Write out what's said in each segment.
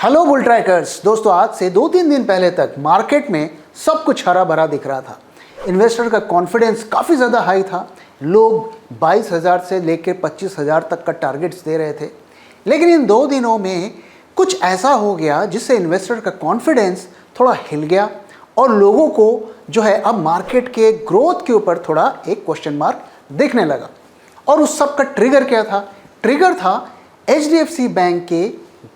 Hello bull trackers दोस्तों, आज से 2-3 दिन पहले तक मार्केट में सब कुछ हरा भरा दिख रहा था। इन्वेस्टर का कॉन्फिडेंस काफ़ी ज़्यादा हाई था। लोग 22,000 से लेकर 25,000 तक का टारगेट्स दे रहे थे। लेकिन इन 2 दिनों में कुछ ऐसा हो गया जिससे इन्वेस्टर का कॉन्फिडेंस थोड़ा हिल गया और लोगों को जो है अब मार्केट के ग्रोथ के ऊपर थोड़ा एक क्वेश्चन मार्क दिखने लगा। और उस सब का ट्रिगर क्या था? ट्रिगर था HDFC बैंक के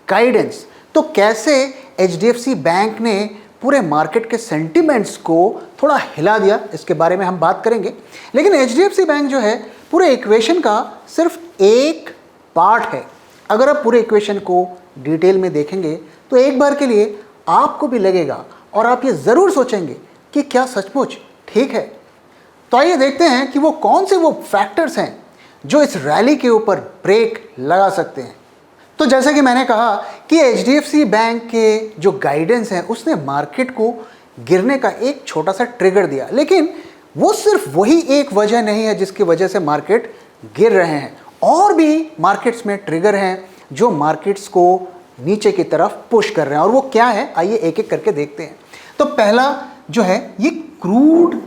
गाइडेंस। तो कैसे HDFC बैंक ने पूरे मार्केट के सेंटिमेंट्स को थोड़ा हिला दिया, इसके बारे में हम बात करेंगे। लेकिन HDFC बैंक जो है पूरे इक्वेशन का सिर्फ एक पार्ट है। अगर आप पूरे इक्वेशन को डिटेल में देखेंगे तो एक बार के लिए आपको भी लगेगा और आप ये ज़रूर सोचेंगे कि क्या सचमुच ठीक है। तो आइए देखते हैं कि वो कौन से वो फैक्टर्स हैं जो इस रैली के ऊपर ब्रेक लगा सकते हैं। तो जैसा कि मैंने कहा कि HDFC बैंक के जो गाइडेंस है उसने मार्केट को गिरने का एक छोटा सा ट्रिगर दिया, लेकिन वो सिर्फ वही एक वजह नहीं है जिसकी वजह से मार्केट गिर रहे हैं। और भी मार्केट्स में ट्रिगर हैं जो मार्केट्स को नीचे की तरफ पुश कर रहे हैं। और वो क्या है, आइए एक एक करके देखते हैं। तो पहला जो है ये क्रूड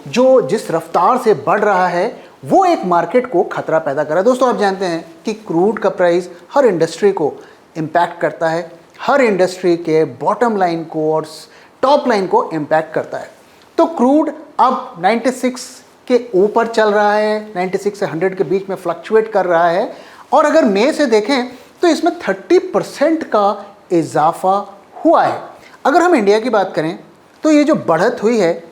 जो जिस रफ्तार से बढ़ रहा है वो एक मार्केट को खतरा पैदा कर रहा है। दोस्तों आप जानते हैं कि क्रूड का प्राइस हर इंडस्ट्री को इम्पैक्ट करता है, हर इंडस्ट्री के बॉटम लाइन को और टॉप लाइन को इम्पैक्ट करता है। तो क्रूड अब 96 के ऊपर चल रहा है, 96 से 100 के बीच में फ्लक्चुएट कर रहा है। और अगर मई से देखें तो इसमें 30% का इजाफा हुआ है। अगर हम इंडिया की बात करें तो ये जो बढ़त हुई है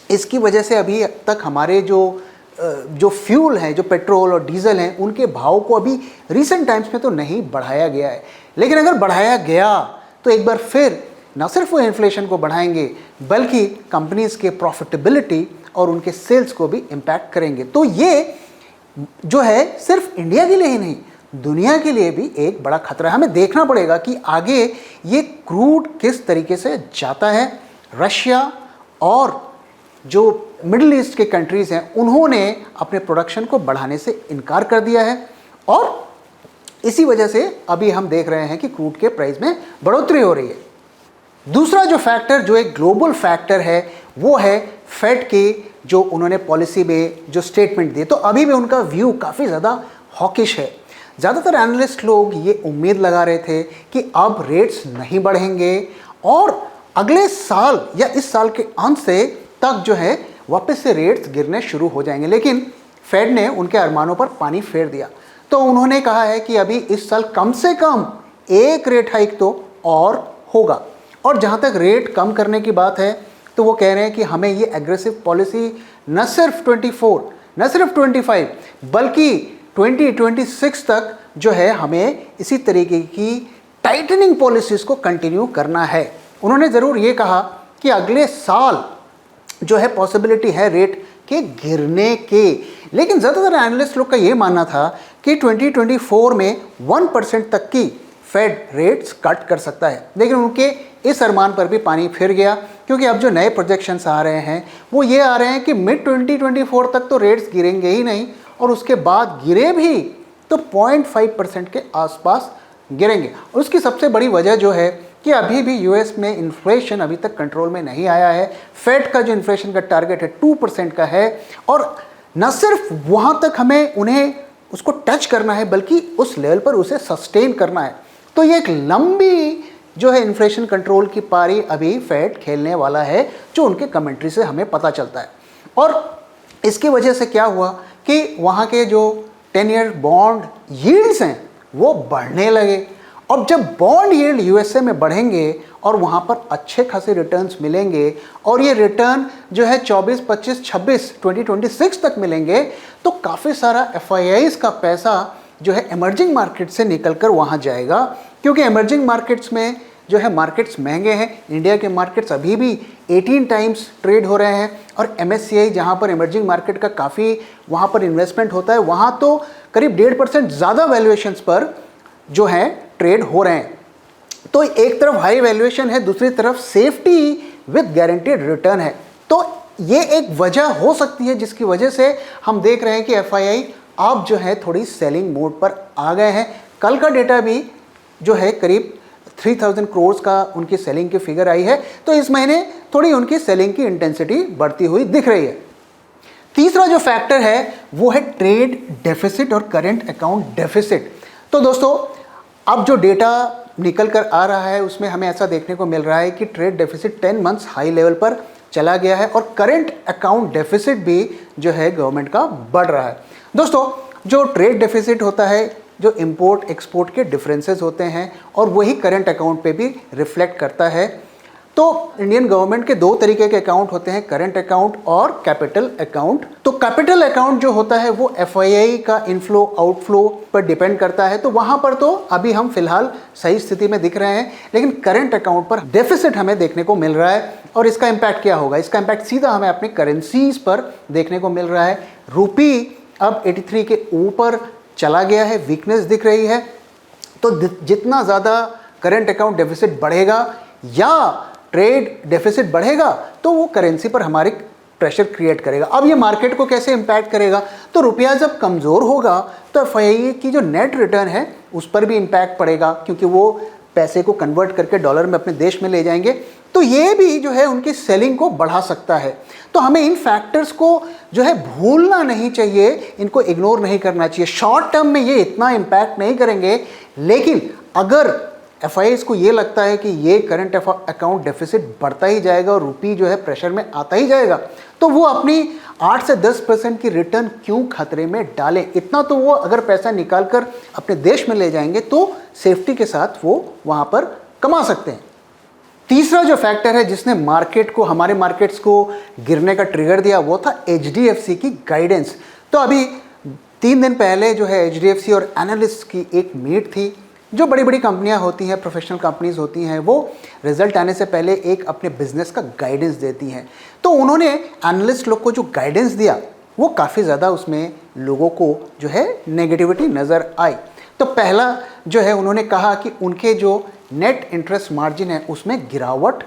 इसकी वजह से अभी तक हमारे जो फ्यूल हैं, जो पेट्रोल और डीजल हैं, उनके भाव को अभी रीसेंट टाइम्स में तो नहीं बढ़ाया गया है। लेकिन अगर बढ़ाया गया तो एक बार फिर न सिर्फ वो इन्फ्लेशन को बढ़ाएंगे बल्कि कंपनीज के प्रॉफिटेबिलिटी और उनके सेल्स को भी इम्पैक्ट करेंगे। तो ये जो है सिर्फ इंडिया के लिए ही नहीं, दुनिया के लिए भी एक बड़ा खतरा है। हमें देखना पड़ेगा कि आगे ये क्रूड किस तरीके से जाता है। रशिया और जो मिडिल ईस्ट के कंट्रीज़ हैं उन्होंने अपने प्रोडक्शन को बढ़ाने से इनकार कर दिया है और इसी वजह से अभी हम देख रहे हैं कि क्रूड के प्राइस में बढ़ोतरी हो रही है। दूसरा जो फैक्टर जो एक ग्लोबल फैक्टर है वो है फेड के जो उन्होंने पॉलिसी में जो स्टेटमेंट दिए। तो अभी भी उनका व्यू काफ़ी ज़्यादा हॉकिश है। ज़्यादातर एनालिस्ट लोग ये उम्मीद लगा रहे थे कि अब रेट्स नहीं बढ़ेंगे और अगले साल या इस साल के अंत से तक जो है वापस से रेट्स गिरने शुरू हो जाएंगे। लेकिन फेड ने उनके अरमानों पर पानी फेर दिया। तो उन्होंने कहा है कि अभी इस साल कम से कम एक रेट हाइक तो और होगा। और जहाँ तक रेट कम करने की बात है तो वो कह रहे हैं कि हमें ये एग्रेसिव पॉलिसी न सिर्फ 24 न सिर्फ 25 बल्कि 2026 तक जो है हमें इसी तरीके की टाइटनिंग पॉलिसीज़ को कंटिन्यू करना है। उन्होंने ज़रूर ये कहा कि अगले साल जो है पॉसिबिलिटी है रेट के गिरने के। लेकिन ज़्यादातर एनालिस्ट लोग का ये मानना था कि 2024 में 1% तक की फेड रेट्स कट कर सकता है। लेकिन उनके इस अरमान पर भी पानी फिर गया क्योंकि अब जो नए प्रोजेक्शंस आ रहे हैं वो ये आ रहे हैं कि मिड 2024 तक तो रेट्स गिरेंगे ही नहीं और उसके बाद गिरे भी तो 0.5% के आसपास गिरेंगे। और उसकी सबसे बड़ी वजह जो है कि अभी भी यूएस में इन्फ्लेशन अभी तक कंट्रोल में नहीं आया है। फेड का जो इन्फ्लेशन का टारगेट है 2% का है और न सिर्फ वहाँ तक हमें उन्हें उसको टच करना है बल्कि उस लेवल पर उसे सस्टेन करना है। तो ये एक लंबी जो है इन्फ्लेशन कंट्रोल की पारी अभी फेड खेलने वाला है, जो उनके कमेंट्री से हमें पता चलता है। और इसकी वजह से क्या हुआ कि वहाँ के जो 10 ईयर बॉन्ड यील्ड्स हैं वो बढ़ने लगे। अब जब बॉन्ड यील्ड यूएसए में बढ़ेंगे और वहाँ पर अच्छे खासे रिटर्न्स मिलेंगे और ये रिटर्न जो है 24, 25, 26, 2026 तक मिलेंगे तो काफ़ी सारा FIIs का पैसा जो है इमर्जिंग मार्केट से निकल कर वहाँ जाएगा। क्योंकि इमर्जिंग मार्केट्स में जो है मार्केट्स महंगे हैं। इंडिया के मार्केट्स अभी भी 18 टाइम्स ट्रेड हो रहे हैं और MSCI जहाँ पर इमर्जिंग मार्केट का काफ़ी वहाँ पर इन्वेस्टमेंट होता है वहाँ तो करीब 1.5% ज़्यादा वैल्यूएशंस पर जो है ट्रेड हो रहे हैं। तो एक तरफ हाई वैल्यूएशन है, दूसरी तरफ सेफ्टी विद गारंटीड रिटर्न है। तो ये एक वजह हो सकती है जिसकी वजह से हम देख रहे हैं कि FII अब जो है थोड़ी सेलिंग मोड पर आ गए हैं। कल का डेटा भी जो है करीब 3000 करोड़ का उनकी सेलिंग की फिगर आई है। तो इस महीने थोड़ी उनकी सेलिंग की इंटेंसिटी बढ़ती हुई दिख रही है। तीसरा जो फैक्टर है वो है ट्रेड डेफिसिट और करंट अकाउंट डेफिसिट। तो दोस्तों अब जो डेटा निकल कर आ रहा है उसमें हमें ऐसा देखने को मिल रहा है कि trade deficit 10 months high level पर चला गया है और करंट अकाउंट डेफिसिट भी जो है गवर्नमेंट का बढ़ रहा है। दोस्तों जो ट्रेड डेफिसिट होता है, जो इंपोर्ट एक्सपोर्ट के डिफरेंसेस होते हैं और वही करंट अकाउंट पे भी रिफ्लेक्ट करता है। तो इंडियन गवर्नमेंट के दो तरीके के अकाउंट होते हैं, करंट अकाउंट और कैपिटल अकाउंट। तो कैपिटल अकाउंट जो होता है वो एफआईआई का इनफ्लो आउटफ्लो पर डिपेंड करता है, तो वहां पर तो अभी हम फिलहाल सही स्थिति में दिख रहे हैं, लेकिन करंट अकाउंट पर डेफिसिट हमें देखने को मिल रहा है। और इसका इम्पैक्ट क्या होगा? इसका इम्पैक्ट सीधा हमें अपनी करेंसीज पर देखने को मिल रहा है। रूपी अब 83 के ऊपर चला गया है, वीकनेस दिख रही है। तो जितना ज़्यादा करंट अकाउंट डेफिसिट बढ़ेगा या ट्रेड डेफिसिट बढ़ेगा तो वो करेंसी पर हमारे प्रेशर क्रिएट करेगा। अब ये मार्केट को कैसे इम्पैक्ट करेगा? तो रुपया जब कमज़ोर होगा तो एफआईआई की जो नेट रिटर्न है उस पर भी इम्पैक्ट पड़ेगा, क्योंकि वो पैसे को कन्वर्ट करके डॉलर में अपने देश में ले जाएंगे। तो ये भी जो है उनकी सेलिंग को बढ़ा सकता है। तो हमें इन फैक्टर्स को जो है भूलना नहीं चाहिए, इनको इग्नोर नहीं करना चाहिए। शॉर्ट टर्म में ये इतना इम्पैक्ट नहीं करेंगे, लेकिन अगर एफआईआई को ये लगता है कि ये करंट अकाउंट डेफिसिट बढ़ता ही जाएगा और रुपी जो है प्रेशर में आता ही जाएगा, तो वो अपनी 8 से 10% की रिटर्न क्यों खतरे में डालें? इतना तो वो अगर पैसा निकाल कर अपने देश में ले जाएंगे तो सेफ्टी के साथ वो वहाँ पर कमा सकते हैं। तीसरा जो फैक्टर है जिसने मार्केट को, हमारे मार्केट्स को गिरने का ट्रिगर दिया, वो था एचडीएफसी की गाइडेंस। तो अभी 3 दिन पहले जो है एचडीएफसी और एनालिस्ट की एक मीट थी। जो बड़ी बड़ी कंपनियां होती हैं, प्रोफेशनल कंपनीज होती हैं, वो रिजल्ट आने से पहले एक अपने बिजनेस का गाइडेंस देती हैं। तो उन्होंने एनालिस्ट लोग को जो गाइडेंस दिया वो काफ़ी ज़्यादा उसमें लोगों को जो है नेगेटिविटी नज़र आई। तो पहला जो है उन्होंने कहा कि उनके जो नेट इंटरेस्ट मार्जिन है उसमें गिरावट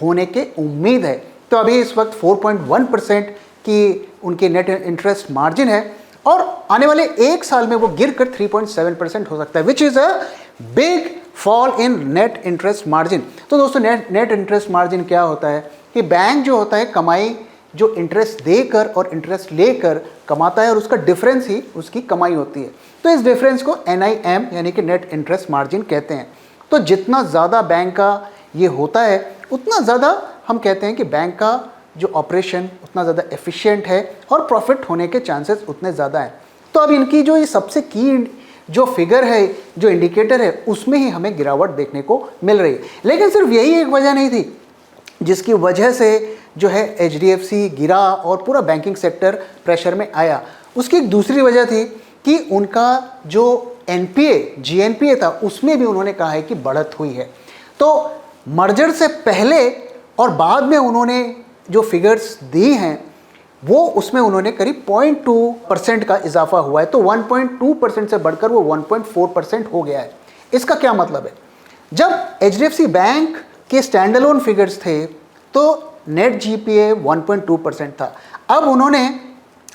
होने के उम्मीद है। तो अभी इस वक्त 4.1% की उनकी नेट इंटरेस्ट मार्जिन है और आने वाले एक साल में वो गिर कर 3.7% हो सकता है, which is a big fall in net interest margin. तो दोस्तों नेट इंटरेस्ट मार्जिन क्या होता है कि बैंक जो होता है कमाई जो इंटरेस्ट देकर और इंटरेस्ट लेकर कमाता है और उसका डिफरेंस ही उसकी कमाई होती है। तो इस डिफरेंस को NIM यानी कि नेट इंटरेस्ट मार्जिन कहते हैं। तो जितना ज़्यादा बैंक का ये होता है उतना ज़्यादा हम कहते हैं कि बैंक का जो ऑपरेशन उतना ज़्यादा एफिशिएंट है और प्रॉफिट होने के चांसेस उतने ज़्यादा हैं। तो अब इनकी जो ये सबसे की जो फिगर है, जो इंडिकेटर है, उसमें ही हमें गिरावट देखने को मिल रही है। लेकिन सिर्फ यही एक वजह नहीं थी जिसकी वजह से जो है एचडीएफसी गिरा और पूरा बैंकिंग सेक्टर प्रेशर में आया। उसकी एक दूसरी वजह थी कि उनका जो GNPA था उसमें भी उन्होंने कहा है कि बढ़त हुई है। तो मर्जर से पहले और बाद में उन्होंने जो फिगर्स दी हैं वो उसमें उन्होंने करीब 0.2% का इजाफा हुआ है। तो 1.2% से बढ़कर वो 1.4% हो गया है। इसका क्या मतलब है? जब एचडीएफसी बैंक के स्टैंड अलोन फिगर्स थे तो नेट GPA 1.2% था। अब उन्होंने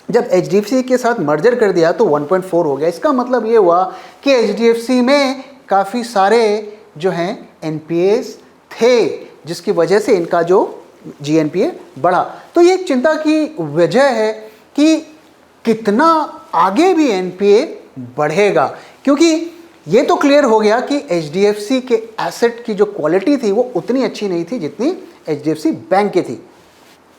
जब एचडीएफसी के साथ मर्जर कर दिया तो 1.4 हो गया। इसका मतलब ये हुआ कि एचडीएफसी में काफ़ी सारे जो हैं NPAs थे जिसकी वजह से इनका जो GNPA बढ़ा। तो ये एक चिंता की वजह है कि कितना आगे भी NPA बढ़ेगा, क्योंकि ये तो क्लियर हो गया कि एचडीएफसी के एसेट की जो क्वालिटी थी वो उतनी अच्छी नहीं थी जितनी एचडीएफसी बैंक की थी।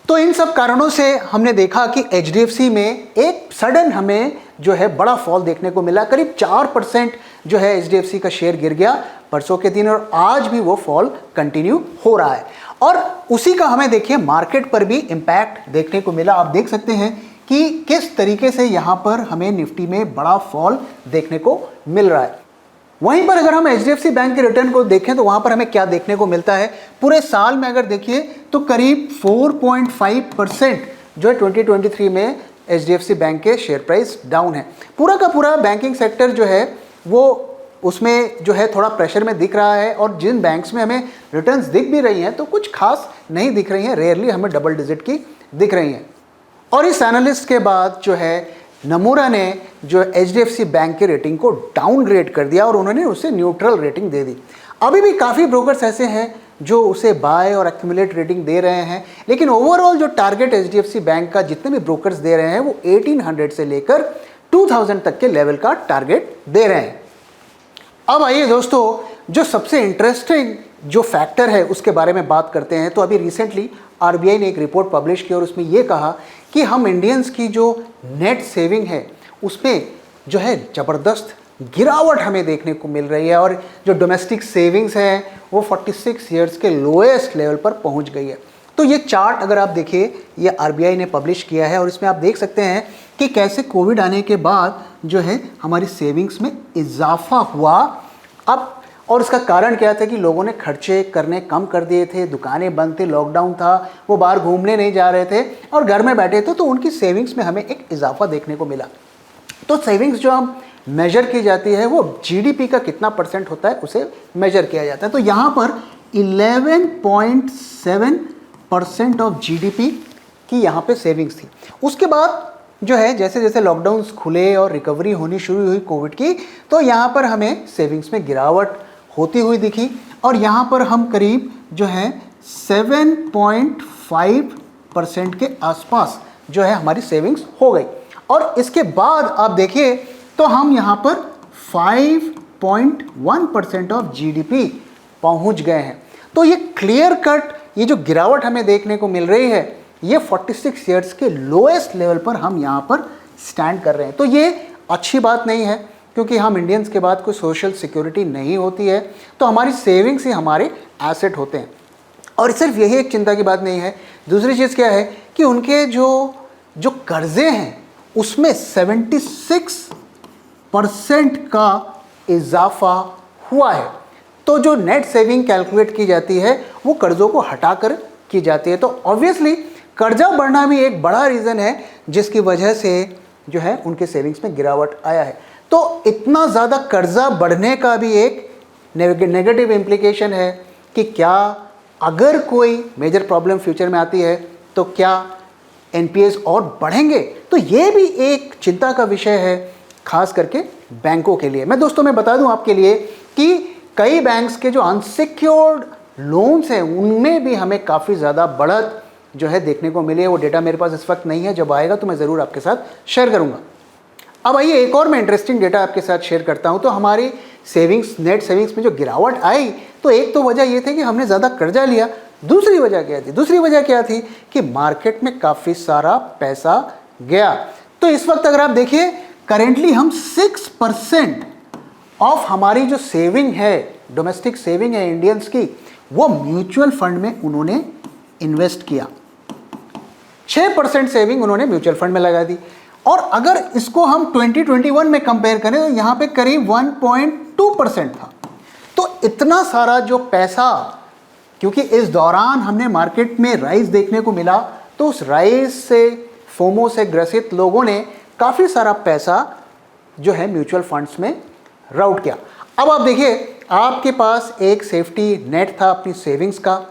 तो इन सब कारणों से हमने देखा कि एचडीएफसी में एक सडन हमें जो है बड़ा फॉल देखने को मिला। करीब 4% जो है एचडीएफसी का शेयर गिर गया परसों के दिन और आज भी वो फॉल कंटिन्यू हो रहा है। और उसी का हमें देखिए मार्केट पर भी इम्पैक्ट देखने को मिला। आप देख सकते हैं कि किस तरीके से यहाँ पर हमें निफ्टी में बड़ा फॉल देखने को मिल रहा है। वहीं पर अगर हम एचडीएफसी बैंक के रिटर्न को देखें तो वहाँ पर हमें क्या देखने को मिलता है? पूरे साल में अगर देखिए तो करीब 4.5% जो है 2023 में एचडीएफसी बैंक के शेयर प्राइस डाउन है। पूरा का पूरा बैंकिंग सेक्टर जो है वो उसमें जो है थोड़ा प्रेशर में दिख रहा है और जिन बैंक्स में हमें रिटर्न्स दिख भी रही हैं तो कुछ खास नहीं दिख रही हैं, रेयरली हमें डबल डिजिट की दिख रही हैं। और इस एनालिस्ट के बाद जो है नमूरा ने जो एचडीएफसी बैंक की रेटिंग को डाउनग्रेड कर दिया और उन्होंने उसे न्यूट्रल रेटिंग दे दी। अभी भी काफ़ी ब्रोकर्स ऐसे हैं जो उसे बाय और एक्यूमुलेट रेटिंग दे रहे हैं, लेकिन ओवरऑल जो टारगेट एचडीएफसी बैंक का जितने भी ब्रोकर्स दे रहे हैं वो 1800 से लेकर 2000 तक के लेवल का टारगेट दे रहे हैं। अब आइए दोस्तों, जो सबसे इंटरेस्टिंग जो फैक्टर है उसके बारे में बात करते हैं। तो अभी रिसेंटली आरबीआई ने एक रिपोर्ट पब्लिश की और उसमें यह कहा कि हम इंडियंस की जो नेट सेविंग है उसमें जो है ज़बरदस्त गिरावट हमें देखने को मिल रही है और जो डोमेस्टिक सेविंग्स है वो 46 ईयर्स के लोएस्ट लेवल पर पहुंच गई है। तो ये चार्ट अगर आप देखिए, ये आरबीआई ने पब्लिश किया है और इसमें आप देख सकते हैं कि कैसे कोविड आने के बाद जो है हमारी सेविंग्स में इजाफा हुआ। अब और इसका कारण क्या था कि लोगों ने खर्चे करने कम कर दिए थे, दुकानें बंद थी, लॉकडाउन था, वो बाहर घूमने नहीं जा रहे थे और घर में बैठे थे, तो उनकी सेविंग्स में हमें एक इजाफा देखने को मिला। तो सेविंग्स जो हम मेजर की जाती है वो जीडीपी का कितना परसेंट होता है उसे मेजर किया जाता है। तो यहाँ पर 11.7% ऑफ जीडीपी की यहाँ पे सेविंग्स थी। उसके बाद जो है जैसे जैसे लॉकडाउन्स खुले और रिकवरी होनी शुरू हुई कोविड की, तो यहाँ पर हमें सेविंग्स में गिरावट होती हुई दिखी और यहाँ पर हम करीब जो है 7.5% के आसपास जो है हमारी सेविंग्स हो गई। और इसके बाद आप देखिए तो हम यहाँ पर 5.1% ऑफ जीडीपी पहुँच गए हैं। तो ये क्लियर कट ये जो गिरावट हमें देखने को मिल रही है ये 46 ईयर्स के लोएस्ट लेवल पर हम यहाँ पर स्टैंड कर रहे हैं। तो ये अच्छी बात नहीं है क्योंकि हम इंडियंस के बाद कोई सोशल सिक्योरिटी नहीं होती है, तो हमारी सेविंग्स ही हमारे एसेट होते हैं। और सिर्फ यही एक चिंता की बात नहीं है, दूसरी चीज़ क्या है कि उनके जो कर्जे हैं उसमें 76% का इजाफा हुआ है। तो जो नेट सेविंग कैलकुलेट की जाती है वो कर्जों को हटाकर की जाती है। तो ऑब्वियसली कर्जा बढ़ना भी एक बड़ा रीज़न है जिसकी वजह से जो है उनके सेविंग्स में गिरावट आया है। तो इतना ज़्यादा कर्जा बढ़ने का भी एक नेगेटिव इम्प्लीकेशन है कि क्या अगर कोई मेजर प्रॉब्लम फ्यूचर में आती है तो क्या एनपीएस और बढ़ेंगे। तो ये भी एक चिंता का विषय है खास करके बैंकों के लिए। मैं दोस्तों मैं बता दूं आपके लिए कि कई बैंक्स के जो अनसिक्योर्ड लोन्स हैं उनमें भी हमें काफ़ी ज़्यादा बढ़त जो है देखने को मिली है। वो डेटा मेरे पास इस वक्त नहीं है, जब आएगा तो मैं ज़रूर आपके साथ शेयर करूँगा। अब आइए एक और मैं इंटरेस्टिंग डेटा आपके साथ शेयर करता हूँ। तो हमारी सेविंग्स नेट सेविंग्स में जो गिरावट आई, तो एक तो वजह ये थी कि हमने ज़्यादा कर्जा लिया। दूसरी वजह क्या थी कि मार्केट में काफ़ी सारा पैसा गया। तो इस वक्त अगर आप देखिए करेंटली हम 6% ऑफ हमारी जो सेविंग है, डोमेस्टिक सेविंग है इंडियंस की, वो म्यूचुअल फंड में उन्होंने इन्वेस्ट किया। 6% सेविंग उन्होंने म्यूचुअल फंड में लगा दी। और अगर इसको हम 2021 में कंपेयर करें तो यहाँ पे करीब 1.2% था। तो इतना सारा जो पैसा, क्योंकि इस दौरान हमने मार्केट में राइज देखने को मिला, तो उस राइज से फोमो से ग्रसित लोगों ने काफ़ी सारा पैसा जो है म्यूचुअल फंड्स में राउट किया। अब आप देखिए आपके पास एक सेफ्टी नेट था अपनी सेविंग्स का,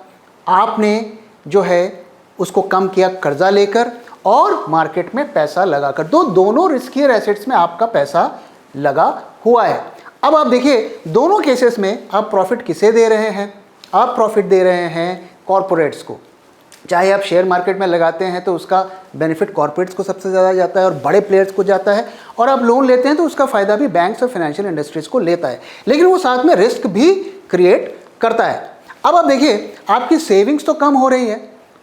आपने जो है उसको कम किया कर्जा लेकर और मार्केट में पैसा लगाकर। दोनों रिस्कियर एसेट्स में आपका पैसा लगा हुआ है। अब आप देखिए दोनों केसेस में आप प्रॉफिट किसे दे रहे हैं? आप प्रॉफिट दे रहे हैं कॉरपोरेट्स को। चाहे आप शेयर मार्केट में लगाते हैं तो उसका बेनिफिट कॉरपोरेट्स को सबसे ज़्यादा जाता है और बड़े प्लेयर्स को जाता है, और आप लोन लेते हैं तो उसका फ़ायदा भी बैंक्स और फाइनेंशियल इंडस्ट्रीज़ को लेता है, लेकिन वो साथ में रिस्क भी क्रिएट करता है। अब आप देखिए आपकी सेविंग्स तो कम हो रही है,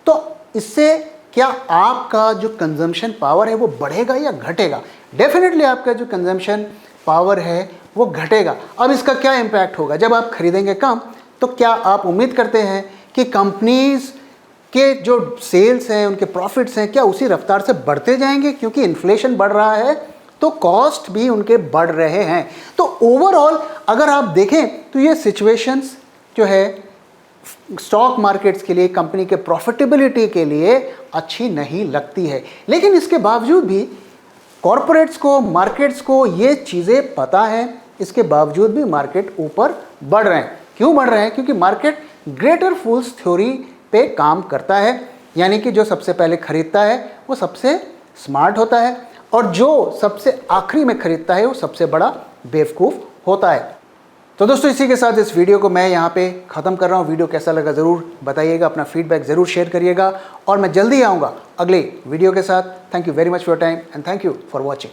तो इससे क्या आपका जो कंजम्पशन पावर है वो बढ़ेगा या घटेगा? डेफिनेटली आपका जो कंजम्पशन पावर है वो घटेगा। अब इसका क्या इम्पैक्ट होगा? जब आप खरीदेंगे कम तो क्या आप उम्मीद करते हैं कि कंपनीज़ के जो सेल्स हैं, उनके प्रॉफिट्स हैं, क्या उसी रफ्तार से बढ़ते जाएंगे? क्योंकि इन्फ्लेशन बढ़ रहा है तो कॉस्ट भी उनके बढ़ रहे हैं। तो ओवरऑल अगर आप देखें तो ये सिचुएशंस जो है स्टॉक मार्केट्स के लिए, कंपनी के प्रॉफिटेबिलिटी के लिए अच्छी नहीं लगती है। लेकिन इसके बावजूद भी कॉरपोरेट्स को, मार्केट्स को ये चीज़ें पता है, इसके बावजूद भी मार्केट ऊपर बढ़ रहे हैं। क्यों बढ़ रहे हैं? क्योंकि मार्केट ग्रेटर फूल्स थ्योरी पे काम करता है, यानी कि जो सबसे पहले खरीदता है वो सबसे स्मार्ट होता है और जो सबसे आखिरी में खरीदता है वो सबसे बड़ा बेवकूफ़ होता है। तो दोस्तों इसी के साथ इस वीडियो को मैं यहाँ पे ख़त्म कर रहा हूँ। वीडियो कैसा लगा ज़रूर बताइएगा, अपना फीडबैक ज़रूर शेयर करिएगा और मैं जल्दी आऊँगा अगले वीडियो के साथ। Thank you very much for your time and thank you for watching.